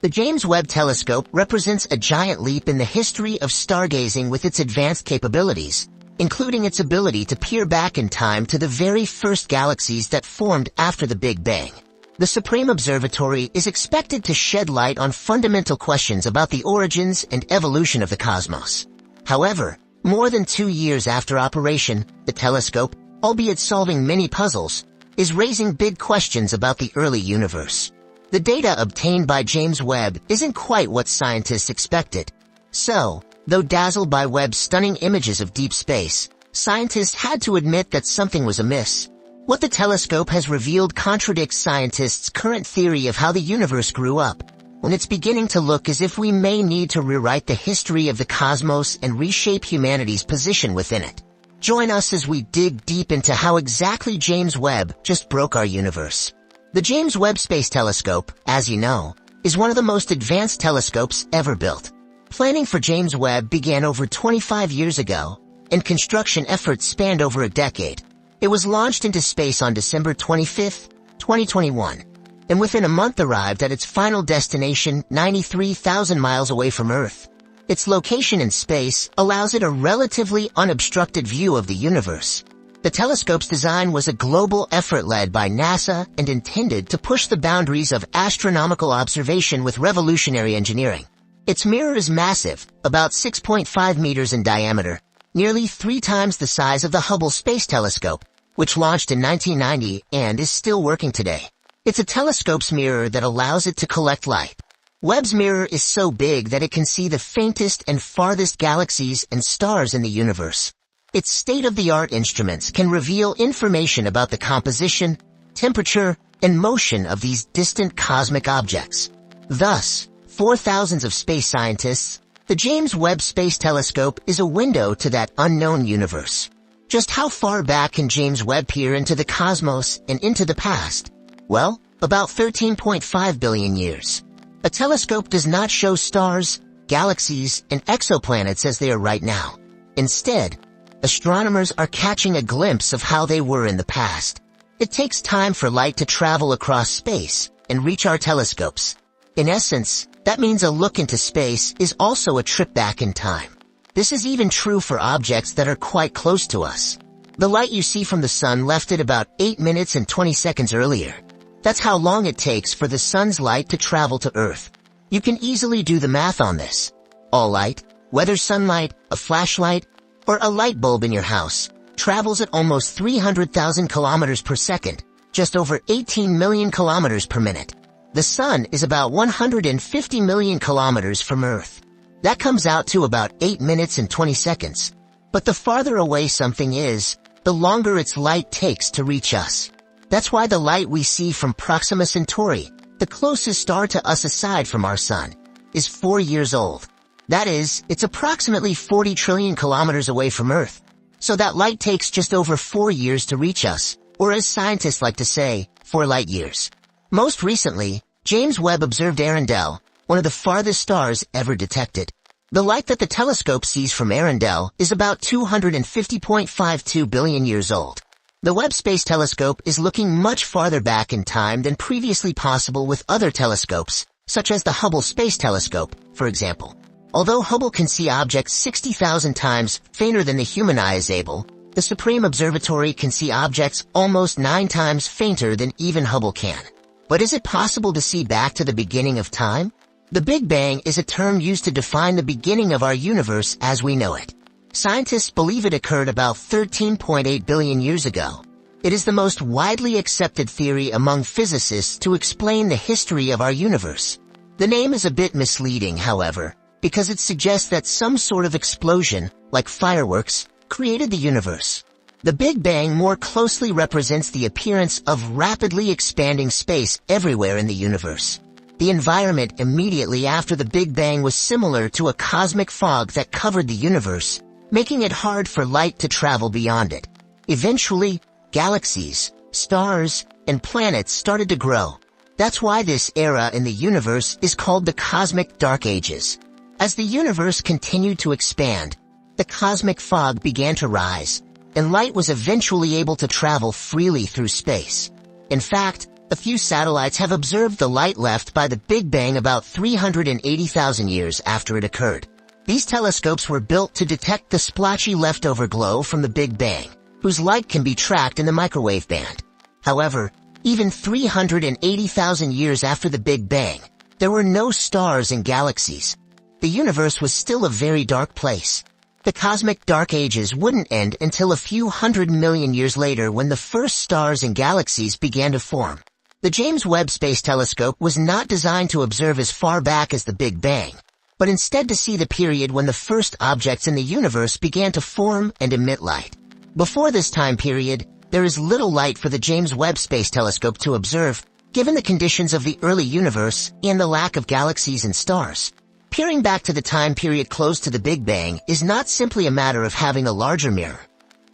The James Webb Telescope represents a giant leap in the history of stargazing with its advanced capabilities, including its ability to peer back in time to the very first galaxies that formed after the Big Bang. The Supreme Observatory is expected to shed light on fundamental questions about the origins and evolution of the cosmos. However, more than 2 years after operation, the telescope, albeit solving many puzzles, is raising big questions about the early universe. The data obtained by James Webb isn't quite what scientists expected. So, though dazzled by Webb's stunning images of deep space, scientists had to admit that something was amiss. What the telescope has revealed contradicts scientists' current theory of how the universe grew up, when it's beginning to look as if we may need to rewrite the history of the cosmos and reshape humanity's position within it. Join us as we dig deep into how exactly James Webb just broke our universe. The James Webb Space Telescope, as you know, is one of the most advanced telescopes ever built. Planning for James Webb began over 25 years ago, and construction efforts spanned over a decade. It was launched into space on December 25, 2021, and within a month arrived at its final destination 93,000 miles away from Earth. Its location in space allows it a relatively unobstructed view of the universe. The telescope's design was a global effort led by NASA and intended to push the boundaries of astronomical observation with revolutionary engineering. Its mirror is massive, about 6.5 meters in diameter, nearly 3 times the size of the Hubble Space Telescope, which launched in 1990 and is still working today. It's a telescope's mirror that allows it to collect light. Webb's mirror is so big that it can see the faintest and farthest galaxies and stars in the universe. Its state-of-the-art instruments can reveal information about the composition, temperature, and motion of these distant cosmic objects. Thus, for thousands of space scientists, the James Webb Space Telescope is a window to that unknown universe. Just how far back can James Webb peer into the cosmos and into the past? Well, about 13.5 billion years. A telescope does not show stars, galaxies, and exoplanets as they are right now. Instead, astronomers are catching a glimpse of how they were in the past. It takes time for light to travel across space and reach our telescopes. In essence, that means a look into space is also a trip back in time. This is even true for objects that are quite close to us. The light you see from the sun left it about 8 minutes and 20 seconds earlier. That's how long it takes for the sun's light to travel to Earth. You can easily do the math on this. All light, whether sunlight, a flashlight, or a light bulb in your house, travels at almost 300,000 kilometers per second, just over 18 million kilometers per minute. The sun is about 150 million kilometers from Earth. That comes out to about 8 minutes and 20 seconds. But the farther away something is, the longer its light takes to reach us. That's why the light we see from Proxima Centauri, the closest star to us aside from our sun, is 4 years old. That is, it's approximately 40 trillion kilometers away from Earth. So that light takes just over 4 years to reach us, or as scientists like to say, 4 light years. Most recently, James Webb observed Earendel, one of the farthest stars ever detected. The light that the telescope sees from Earendel is about 250.52 billion years old. The Webb Space Telescope is looking much farther back in time than previously possible with other telescopes, such as the Hubble Space Telescope, for example. Although Hubble can see objects 60,000 times fainter than the human eye is able, the Supreme Observatory can see objects almost 9 times fainter than even Hubble can. But is it possible to see back to the beginning of time? The Big Bang is a term used to define the beginning of our universe as we know it. Scientists believe it occurred about 13.8 billion years ago. It is the most widely accepted theory among physicists to explain the history of our universe. The name is a bit misleading, however, because it suggests that some sort of explosion, like fireworks, created the universe. The Big Bang more closely represents the appearance of rapidly expanding space everywhere in the universe. The environment immediately after the Big Bang was similar to a cosmic fog that covered the universe, making it hard for light to travel beyond it. Eventually, galaxies, stars, and planets started to grow. That's why this era in the universe is called the Cosmic Dark Ages. As the universe continued to expand, the cosmic fog began to rise, and light was eventually able to travel freely through space. In fact, A few satellites have observed the light left by the Big Bang about 380,000 years after it occurred. These telescopes were built to detect the splotchy leftover glow from the Big Bang, whose light can be tracked in the microwave band. However, even 380,000 years after the Big Bang, there were no stars and galaxies. The universe was still a very dark place. The cosmic dark ages wouldn't end until a few 100 million years later when the first stars and galaxies began to form. The James Webb Space Telescope was not designed to observe as far back as the Big Bang, but instead to see the period when the first objects in the universe began to form and emit light. Before this time period, there is little light for the James Webb Space Telescope to observe, given the conditions of the early universe and the lack of galaxies and stars. Peering back to the time period close to the Big Bang is not simply a matter of having a larger mirror.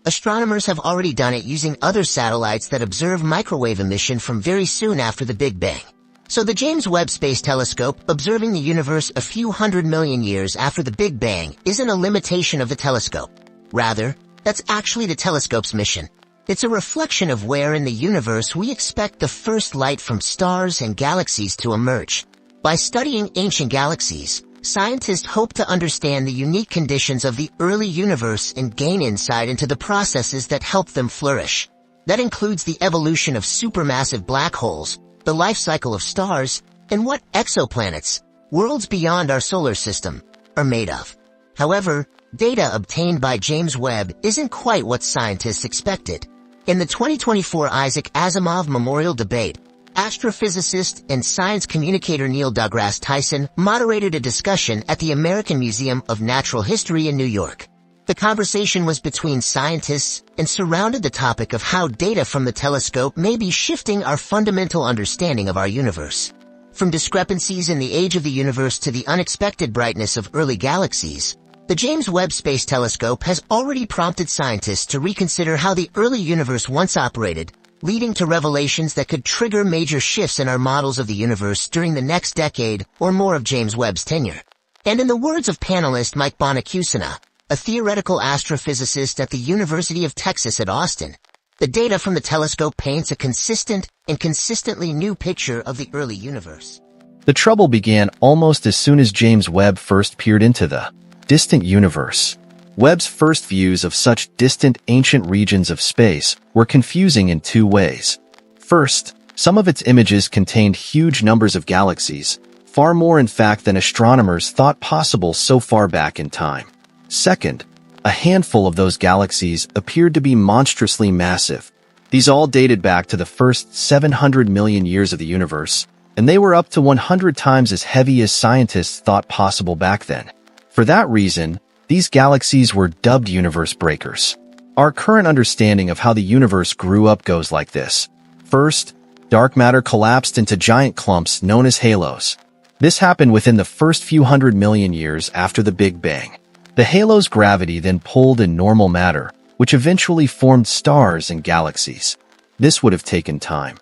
Astronomers have already done it using other satellites that observe microwave emission from very soon after the Big Bang. So the James Webb Space Telescope, observing the universe a few 100 million years after the Big Bang, isn't a limitation of the telescope. Rather, that's actually the telescope's mission. It's a reflection of where in the universe we expect the first light from stars and galaxies to emerge. By studying ancient galaxies, scientists hope to understand the unique conditions of the early universe and gain insight into the processes that help them flourish. That includes the evolution of supermassive black holes, the life cycle of stars, and what exoplanets, worlds beyond our solar system, are made of. However, data obtained by James Webb isn't quite what scientists expected. In the 2024 Isaac Asimov Memorial Debate, astrophysicist and science communicator Neil deGrasse Tyson moderated a discussion at the American Museum of Natural History in New York. The conversation was between scientists and surrounded the topic of how data from the telescope may be shifting our fundamental understanding of our universe. From discrepancies in the age of the universe to the unexpected brightness of early galaxies, the James Webb Space Telescope has already prompted scientists to reconsider how the early universe once operated, leading to revelations that could trigger major shifts in our models of the universe during the next decade or more of James Webb's tenure. And in the words of panelist Mike Bonacucina, a theoretical astrophysicist at the University of Texas at Austin, the data from the telescope paints a consistent and consistently new picture of the early universe. The trouble began almost as soon as James Webb first peered into the distant universe. Webb's first views of such distant ancient regions of space were confusing in two ways. First, some of its images contained huge numbers of galaxies, far more in fact than astronomers thought possible so far back in time. Second, a handful of those galaxies appeared to be monstrously massive. These all dated back to the first 700 million years of the universe, and they were up to 100 times as heavy as scientists thought possible back then. For that reason, these galaxies were dubbed universe breakers. Our current understanding of how the universe grew up goes like this. First, dark matter collapsed into giant clumps known as halos. This happened within the first few 100 million years after the Big Bang. The halo's gravity then pulled in normal matter, which eventually formed stars and galaxies. This would have taken time.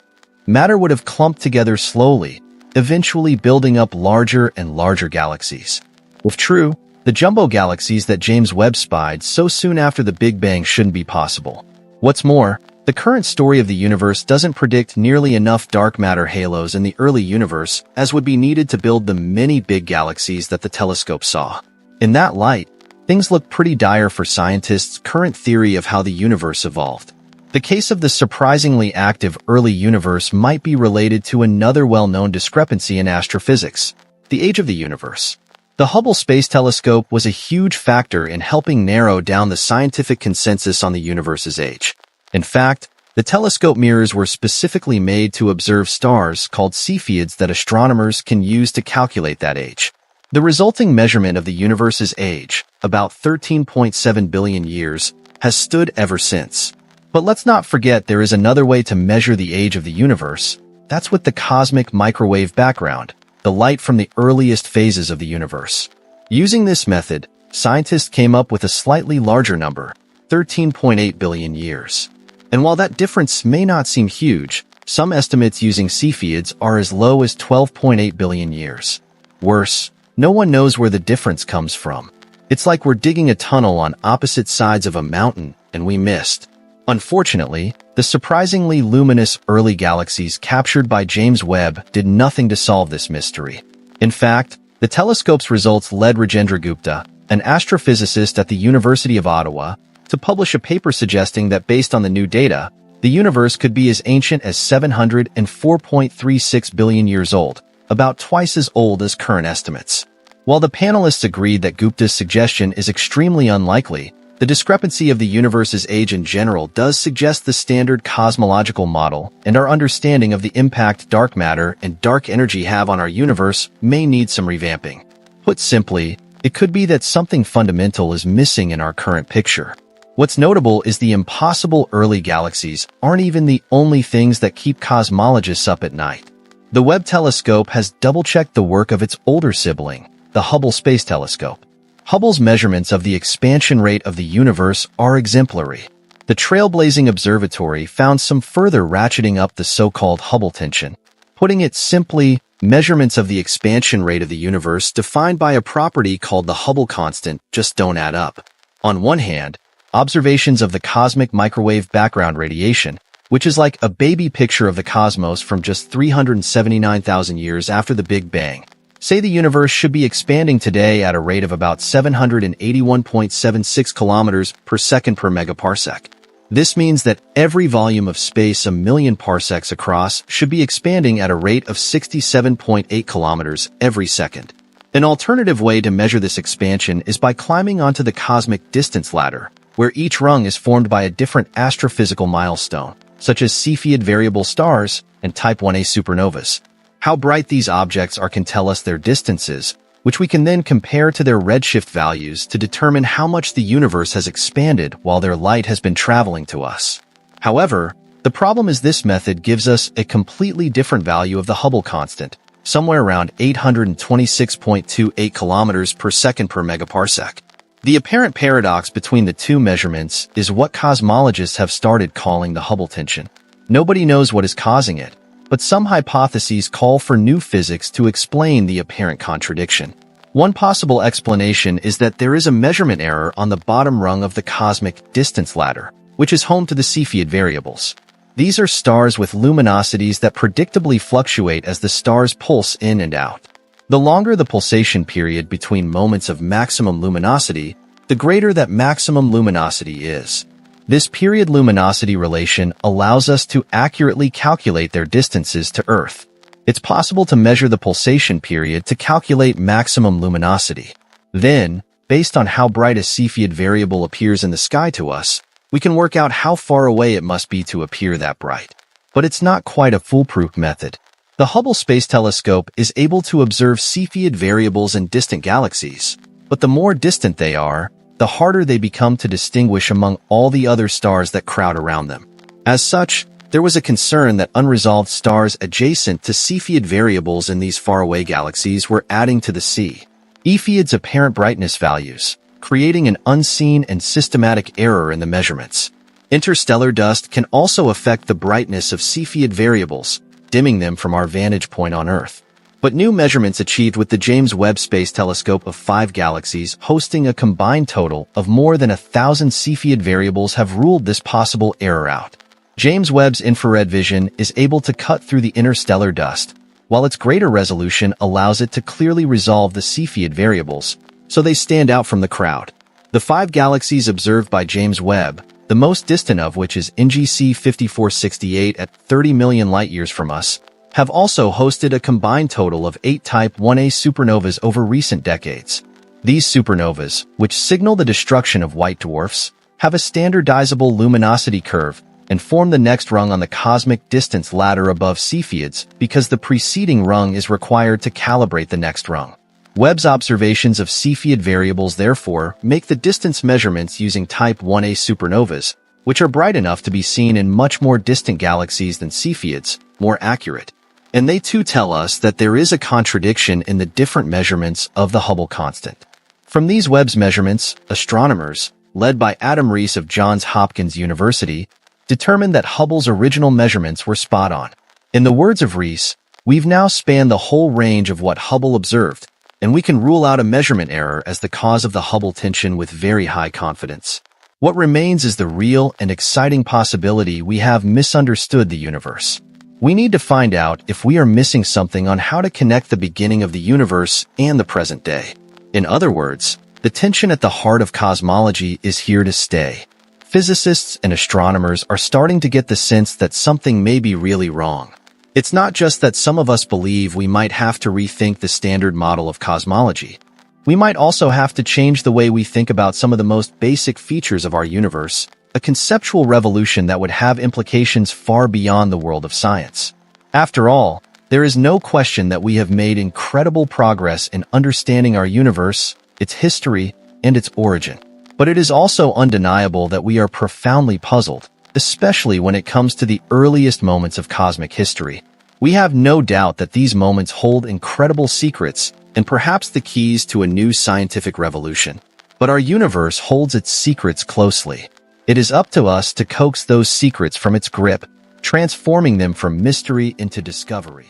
Matter would have clumped together slowly, eventually building up larger and larger galaxies. If true, the jumbo galaxies that James Webb spied so soon after the Big Bang shouldn't be possible. What's more, the current story of the universe doesn't predict nearly enough dark matter halos in the early universe as would be needed to build the many big galaxies that the telescope saw. In that light, things look pretty dire for scientists' current theory of how the universe evolved. The case of the surprisingly active early universe might be related to another well-known discrepancy in astrophysics, the age of the universe. The Hubble Space Telescope was a huge factor in helping narrow down the scientific consensus on the universe's age. In fact, the telescope mirrors were specifically made to observe stars called Cepheids that astronomers can use to calculate that age. The resulting measurement of the universe's age, about 13.7 billion years, has stood ever since. But let's not forget there is another way to measure the age of the universe. That's with the cosmic microwave background, the light from the earliest phases of the universe. Using this method, scientists came up with a slightly larger number, 13.8 billion years. And while that difference may not seem huge, some estimates using Cepheids are as low as 12.8 billion years. Worse, no one knows where the difference comes from. It's like we're digging a tunnel on opposite sides of a mountain and we missed. Unfortunately, the surprisingly luminous early galaxies captured by James Webb did nothing to solve this mystery. In fact, the telescope's results led Rajendra Gupta, an astrophysicist at the University of Ottawa, to publish a paper suggesting that based on the new data, the universe could be as ancient as 704.36 billion years old, about twice as old as current estimates. While the panelists agreed that Gupta's suggestion is extremely unlikely, the discrepancy of the universe's age in general does suggest the standard cosmological model, and our understanding of the impact dark matter and dark energy have on our universe may need some revamping. Put simply, it could be that something fundamental is missing in our current picture. What's notable is the impossible early galaxies aren't even the only things that keep cosmologists up at night. The Webb telescope has double-checked the work of its older sibling, the Hubble Space Telescope. Hubble's measurements of the expansion rate of the universe are exemplary. The trailblazing observatory found some further ratcheting up the so-called Hubble tension. Putting it simply, measurements of the expansion rate of the universe defined by a property called the Hubble constant just don't add up. On one hand, observations of the cosmic microwave background radiation, which is like a baby picture of the cosmos from just 379,000 years after the Big Bang, say the universe should be expanding today at a rate of about 781.76 kilometers per second per megaparsec. This means that every volume of space a million parsecs across should be expanding at a rate of 67.8 kilometers every second. An alternative way to measure this expansion is by climbing onto the cosmic distance ladder, where each rung is formed by a different astrophysical milestone, such as Cepheid variable stars and Type 1a supernovas. How bright these objects are can tell us their distances, which we can then compare to their redshift values to determine how much the universe has expanded while their light has been traveling to us. However, the problem is this method gives us a completely different value of the Hubble constant, somewhere around 826.28 kilometers per second per megaparsec. The apparent paradox between the two measurements is what cosmologists have started calling the Hubble tension. Nobody knows what is causing it, but some hypotheses call for new physics to explain the apparent contradiction. One possible explanation is that there is a measurement error on the bottom rung of the cosmic distance ladder, which is home to the Cepheid variables. These are stars with luminosities that predictably fluctuate as the stars pulse in and out. The longer the pulsation period between moments of maximum luminosity, the greater that maximum luminosity is. This period luminosity relation allows us to accurately calculate their distances to Earth. It's possible to measure the pulsation period to calculate maximum luminosity. Then, based on how bright a Cepheid variable appears in the sky to us, we can work out how far away it must be to appear that bright. But it's not quite a foolproof method. The Hubble Space Telescope is able to observe Cepheid variables in distant galaxies, but the more distant they are, the harder they become to distinguish among all the other stars that crowd around them. As such, there was a concern that unresolved stars adjacent to Cepheid variables in these faraway galaxies were adding to the Cepheid's apparent brightness values, creating an unseen and systematic error in the measurements. Interstellar dust can also affect the brightness of Cepheid variables, dimming them from our vantage point on Earth. But new measurements achieved with the James Webb Space Telescope of 5 galaxies hosting a combined total of more than 1,000 Cepheid variables have ruled this possible error out. James Webb's infrared vision is able to cut through the interstellar dust, while its greater resolution allows it to clearly resolve the Cepheid variables, so they stand out from the crowd. The 5 galaxies observed by James Webb, the most distant of which is NGC 5468 at 30 million light-years from us, have also hosted a combined total of 8 Type 1a supernovas over recent decades. These supernovas, which signal the destruction of white dwarfs, have a standardizable luminosity curve and form the next rung on the cosmic distance ladder above Cepheids because the preceding rung is required to calibrate the next rung. Webb's observations of Cepheid variables therefore make the distance measurements using Type 1a supernovas, which are bright enough to be seen in much more distant galaxies than Cepheids, more accurate. And they too tell us that there is a contradiction in the different measurements of the Hubble constant. From these Webb's measurements, astronomers, led by Adam Rees of Johns Hopkins University, determined that Hubble's original measurements were spot on. In the words of Rees, we've now spanned the whole range of what Hubble observed, and we can rule out a measurement error as the cause of the Hubble tension with very high confidence. What remains is the real and exciting possibility we have misunderstood the universe. We need to find out if we are missing something on how to connect the beginning of the universe and the present day. In other words, the tension at the heart of cosmology is here to stay. Physicists and astronomers are starting to get the sense that something may be really wrong. It's not just that some of us believe we might have to rethink the standard model of cosmology. We might also have to change the way we think about some of the most basic features of our universe, a conceptual revolution that would have implications far beyond the world of science. After all, there is no question that we have made incredible progress in understanding our universe, its history, and its origin. But it is also undeniable that we are profoundly puzzled, especially when it comes to the earliest moments of cosmic history. We have no doubt that these moments hold incredible secrets and perhaps the keys to a new scientific revolution. But our universe holds its secrets closely. It is up to us to coax those secrets from its grip, transforming them from mystery into discovery.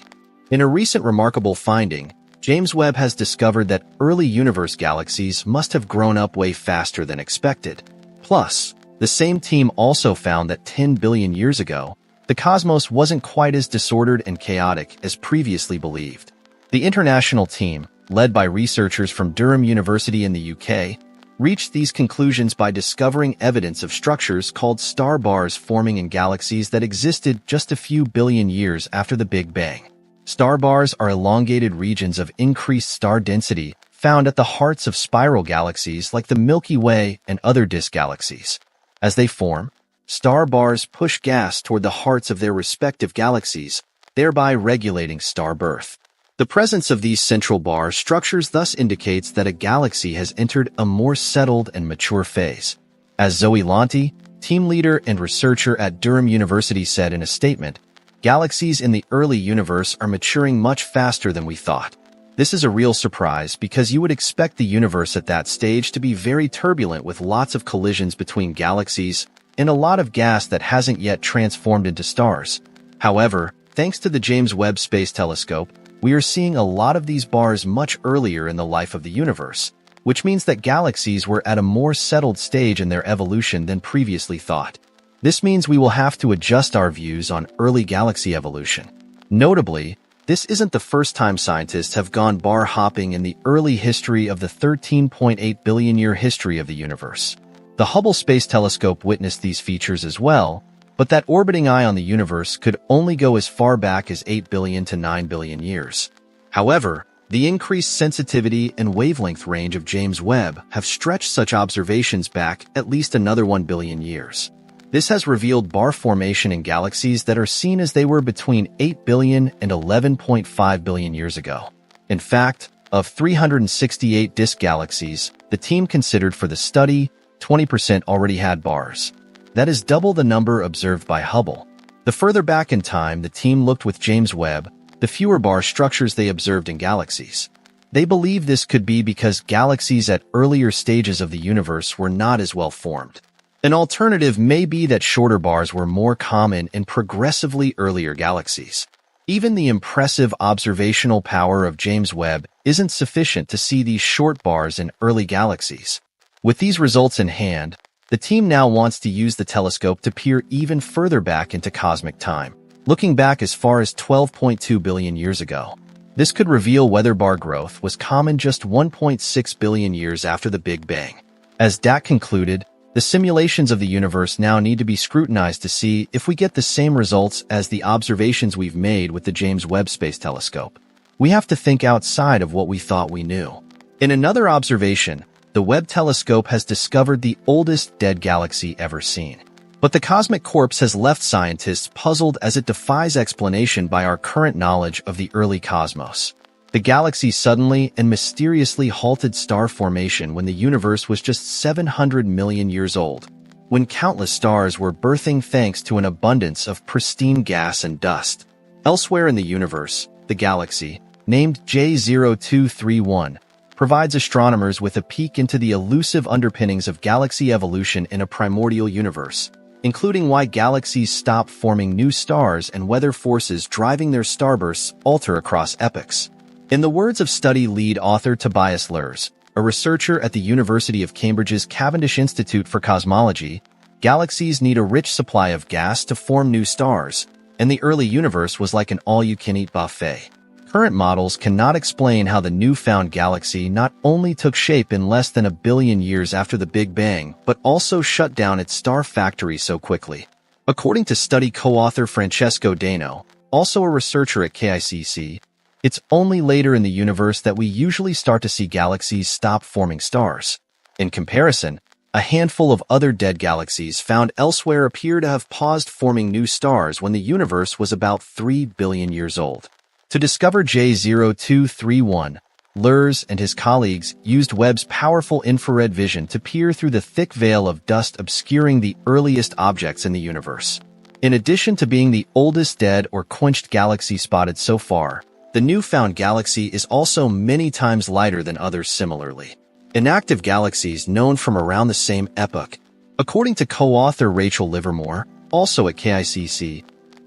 In a recent remarkable finding, James Webb has discovered that early universe galaxies must have grown up way faster than expected. Plus, the same team also found that 10 billion years ago, the cosmos wasn't quite as disordered and chaotic as previously believed. The international team, led by researchers from Durham University in the UK, reached these conclusions by discovering evidence of structures called star bars forming in galaxies that existed just a few billion years after the Big Bang. Star bars are elongated regions of increased star density found at the hearts of spiral galaxies like the Milky Way and other disk galaxies. As they form, star bars push gas toward the hearts of their respective galaxies, thereby regulating star birth. The presence of these central bar structures thus indicates that a galaxy has entered a more settled and mature phase. As Zoe Lanti, team leader and researcher at Durham University, said in a statement, "Galaxies in the early universe are maturing much faster than we thought. This is a real surprise because you would expect the universe at that stage to be very turbulent with lots of collisions between galaxies and a lot of gas that hasn't yet transformed into stars. However, thanks to the James Webb Space Telescope, we are seeing a lot of these bars much earlier in the life of the universe, which means that galaxies were at a more settled stage in their evolution than previously thought. This means we will have to adjust our views on early galaxy evolution. Notably, this isn't the first time scientists have gone bar hopping in the early history of the 13.8 billion year history of the universe. The Hubble Space Telescope witnessed these features as well, but that orbiting eye on the universe could only go as far back as 8 billion to 9 billion years. However, the increased sensitivity and wavelength range of James Webb have stretched such observations back at least another 1 billion years. This has revealed bar formation in galaxies that are seen as they were between 8 billion and 11.5 billion years ago. In fact, of 368 disk galaxies, the team considered for the study, 20% already had bars. That is double the number observed by Hubble. The further back in time the team looked with James Webb, the fewer bar structures they observed in galaxies. They believe this could be because galaxies at earlier stages of the universe were not as well formed. An alternative may be that shorter bars were more common in progressively earlier galaxies. Even the impressive observational power of James Webb isn't sufficient to see these short bars in early galaxies. With these results in hand, the team now wants to use the telescope to peer even further back into cosmic time, looking back as far as 12.2 billion years ago. This could reveal whether bar growth was common just 1.6 billion years after the Big Bang. As DAC concluded, the simulations of the universe now need to be scrutinized to see if we get the same results as the observations we've made with the James Webb Space Telescope. We have to think outside of what we thought we knew. In another observation, the Webb telescope has discovered the oldest dead galaxy ever seen. But the cosmic corpse has left scientists puzzled as it defies explanation by our current knowledge of the early cosmos. The galaxy suddenly and mysteriously halted star formation when the universe was just 700 million years old, when countless stars were birthing thanks to an abundance of pristine gas and dust. Elsewhere in the universe, the galaxy, named J0231, provides astronomers with a peek into the elusive underpinnings of galaxy evolution in a primordial universe, including why galaxies stop forming new stars and whether forces driving their starbursts alter across epochs. In the words of study lead author Tobias Lurs, a researcher at the University of Cambridge's Cavendish Institute for Cosmology, galaxies need a rich supply of gas to form new stars, and the early universe was like an all-you-can-eat buffet. Current models cannot explain how the newfound galaxy not only took shape in less than 1 billion years after the Big Bang, but also shut down its star factory so quickly. According to study co-author Francesco Dano, also a researcher at KICC, it's only later in the universe that we usually start to see galaxies stop forming stars. In comparison, a handful of other dead galaxies found elsewhere appear to have paused forming new stars when the universe was about 3 billion years old. To discover J0231, Lurs and his colleagues used Webb's powerful infrared vision to peer through the thick veil of dust obscuring the earliest objects in the universe. In addition to being the oldest dead or quenched galaxy spotted so far, the newfound galaxy is also many times lighter than others similarly. Inactive galaxies known from around the same epoch, according to co-author Rachel Livermore, also at KICC,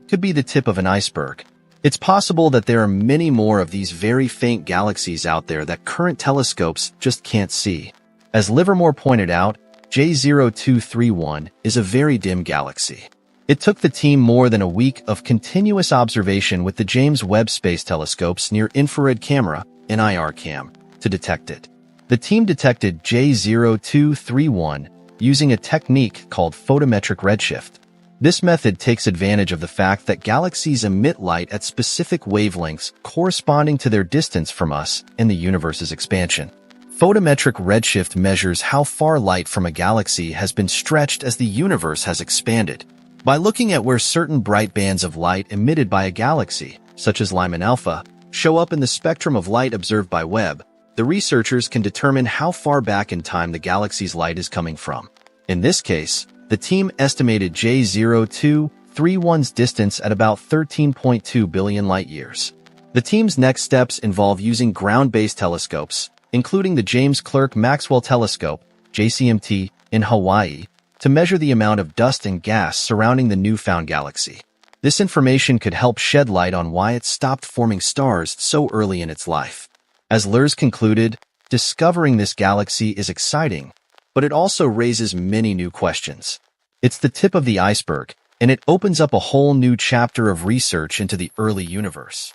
could be the tip of an iceberg. It's possible that there are many more of these very faint galaxies out there that current telescopes just can't see. As Livermore pointed out, J0231 is a very dim galaxy. It took the team more than a week of continuous observation with the James Webb Space Telescope's near-infrared camera, NIRCam, to detect it. The team detected J0231 using a technique called photometric redshift. This method takes advantage of the fact that galaxies emit light at specific wavelengths corresponding to their distance from us and the universe's expansion. Photometric redshift measures how far light from a galaxy has been stretched as the universe has expanded. By looking at where certain bright bands of light emitted by a galaxy, such as Lyman alpha, show up in the spectrum of light observed by Webb, the researchers can determine how far back in time the galaxy's light is coming from. In this case, the team estimated J0231's distance at about 13.2 billion light-years. The team's next steps involve using ground-based telescopes, including the James Clerk Maxwell Telescope, JCMT, in Hawaii, to measure the amount of dust and gas surrounding the newfound galaxy. This information could help shed light on why it stopped forming stars so early in its life. As Lurs concluded, discovering this galaxy is exciting, but it also raises many new questions. It's the tip of the iceberg, and it opens up a whole new chapter of research into the early universe.